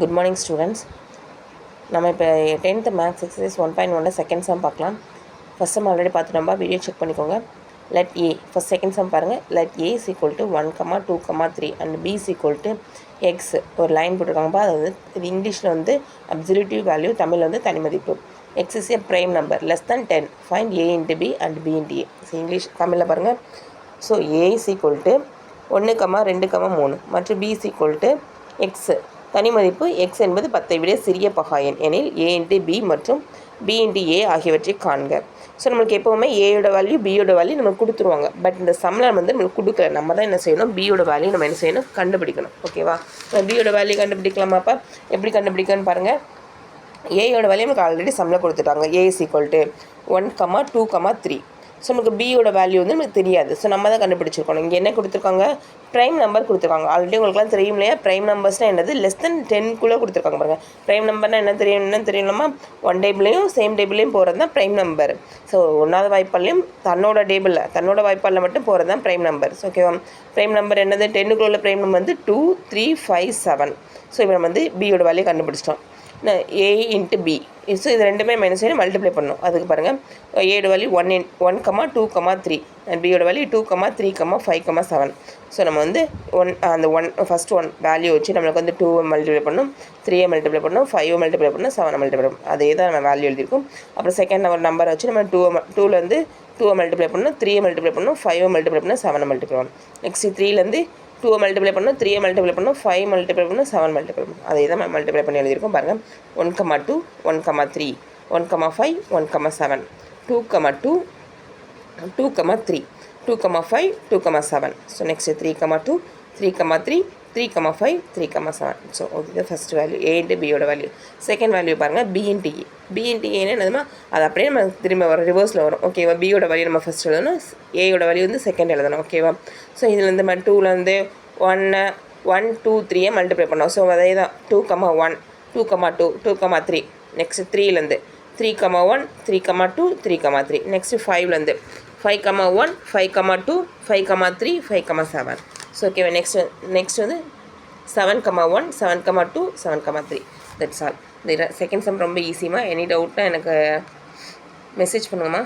Good morning students. நம்ம இப்போ 10th maths exercise 1.1 second sum பார்க்கலாம். ஃபஸ்ட் சம் ஆல்ரெடி பார்த்துட்டோம்பா, வீடியோ செக் பண்ணிக்கோங்க. Let A first second sum பாருங்கள். Let A is equal to 1,2,3 and B is equal to X ஒரு line போட்டிருக்காங்கப்பா. அது வந்து இது இங்கிலீஷில் வந்து அப்சல்யூட்டிவ் வேல்யூ, தமிழில் வந்து தனி மதிப்பு. X is a prime number less than 10, find A into B and B into A. So English தமிழில் பாருங்கள். So A is equal to 1,2,3 மற்றும் B is equal to X தனி மதிப்பு எக்ஸ் என்பது 10ஐ விட சிறிய பகா எண் எனில் ஏ இன்ட்டு பி மற்றும் பி இன்ட்டு ஏ ஆகியவற்றை காண்க. ஸோ நம்மளுக்கு எப்போவுமே ஏயோட வேல்யூ பியோட வேல்யூ நம்மளுக்கு கொடுத்துருவாங்க. பட் இந்த சம்மில் வந்து நம்மளுக்கு கொடுக்கல. நம்ம தான் என்ன செய்யணும், பியோட வேல்யூ நம்ம என்ன செய்யணும், கண்டுபிடிக்கணும். ஓகேவா? பியோட வேல்யூ கண்டுபிடிக்கலாமாப்பா? எப்படி கண்டுபிடிக்கணும்னு பாருங்கள். ஏயோட வேல்யூ நமக்கு ஆல்ரெடி சம்மில் கொடுத்துட்டாங்க. ஏ இஸ் ஈக்குவல் டு 1,2,3. ஸோ நமக்கு பியோட வேல்யூ வந்து நமக்கு தெரியாது. ஸோ நம்ம தான் கண்டுபிடிச்சிருக்கணும். இங்கே என்ன கொடுத்துருக்காங்க, ப்ரைம் நம்பர் கொடுத்துருக்காங்க. ஆல்ரெடி உங்களுக்குலாம் தெரியும் இல்லையா, ப்ரைம் நம்பர்ஸ்னால் என்னது, லெஸ் தென் 10க்குள்ளே கொடுத்துருக்காங்க பாருங்கள். ப்ரைம் நம்பர்னால் என்ன தெரியணுமா, ஒன் டேபிளையும் சேம் டேபிளையும் போகிறது தான் ப்ரைம் நம்பர். ஸோ ஒன்றாவது வாய்ப்பாலையும் தன்னோட வாய்ப்பாலில் மட்டும் போகிறது தான் ப்ரைம் நம்பர். ஸோ ஓகேவா? ப்ரைம் நம்பர் என்னது, 10க்குள்ள உள்ள ப்ரைம் நம்பர் வந்து 2, 3, 5, 7. ஸோ இப்போ நம்ம வந்து பியோட வேல்யூ கண்டுபிடிச்சிட்டோம். ஏ இன்ட்டு பி. ஸோ இது ரெண்டுமே மைனஸ் பண்ணி மல்டிப்ளை பண்ணணும். அதுக்கு பாருங்கள், ஏயோட வேல்யூ 1,2,3 அண்ட் பியோட வேல்யூ 2, 3, 5, 7. ஸோ நம்ம வந்து ஃபஸ்ட் ஒன் வேல்யூ வச்சு நம்மளுக்கு வந்து 2 மல்டிப்ளை பண்ணணும், 3 மல்டிப்ளை பண்ணணும், 5 மல்டிப்ளை பண்ணணும், 7 மல்டிப்ளை பண்ணணும். அதே தான் நம்ம வேல்யூ எழுதியிருக்கும். அப்புறம் செகண்ட் நம்பரை வச்சு நம்ம 2லேருந்து 2 மல்டிப்ளை பண்ணணும், 3 மல்டிப்ளை பண்ணணும், 5 மல்டிப்ளை பண்ணணும், 7 மல்டிப்ளை பண்ணணும். நெக்ஸ்ட் 3லேருந்து 2 மல்டிப்ளை பண்ணணும், 3 மல்டிப்ளை பண்ணணும், 5 மல்டிப்ளை பண்ணணும், 7 மல்டிப்ளை பண்ணணும். அதே தான் நம்ம மல்டிப்ளை பண்ணி எழுதியிருக்கோம் பாருங்கள். 1,2, 1,3, 1,5, 1,7, 2,2, 2,3, 2,5, 2,7. So next 3,2, 3,3, 3,5, 3,7. ஸோ இது ஃபஸ்ட் வேல்யூ ஏ இன்ட்டு பியோட வேல்யூ. செகண்ட் வேல்யூ பாருங்கள், பி இன்ட்டு ஏ. பி இன்ட்டு ஏன்னு என்னதுமா, அது அப்படியே நம்ம திரும்ப வரும், ரிவர்ஸில் வரும். ஓகேவா? பியோட வேல்யூ நம்ம ஃபஸ்ட் எழுதணும், ஏயோட வேல்யூ வந்து செகண்ட் எழுதணும். ஓகேவா? ஸோ இதுலேருந்து 2லேருந்து 1, 2, 3 மல்டிப்ளை பண்ணோம். ஸோ அதே தான் 2,1, 2,2, 2,3. நெக்ஸ்ட் 3லேருந்து 3,1, 3,2, 3,3. நெக்ஸ்ட்டு 5லேருந்து 5,1, 5,2, 5,3, 5,7. ஸோ ஓகேவா? நெக்ஸ்ட் வந்து 7,1, 7,2, 7,3. That's all. இந்த செகண்ட் சம் ரொம்ப ஈஸிமா. எனி டவுட்னா எனக்கு மெசேஜ் பண்ணுங்கம்மா.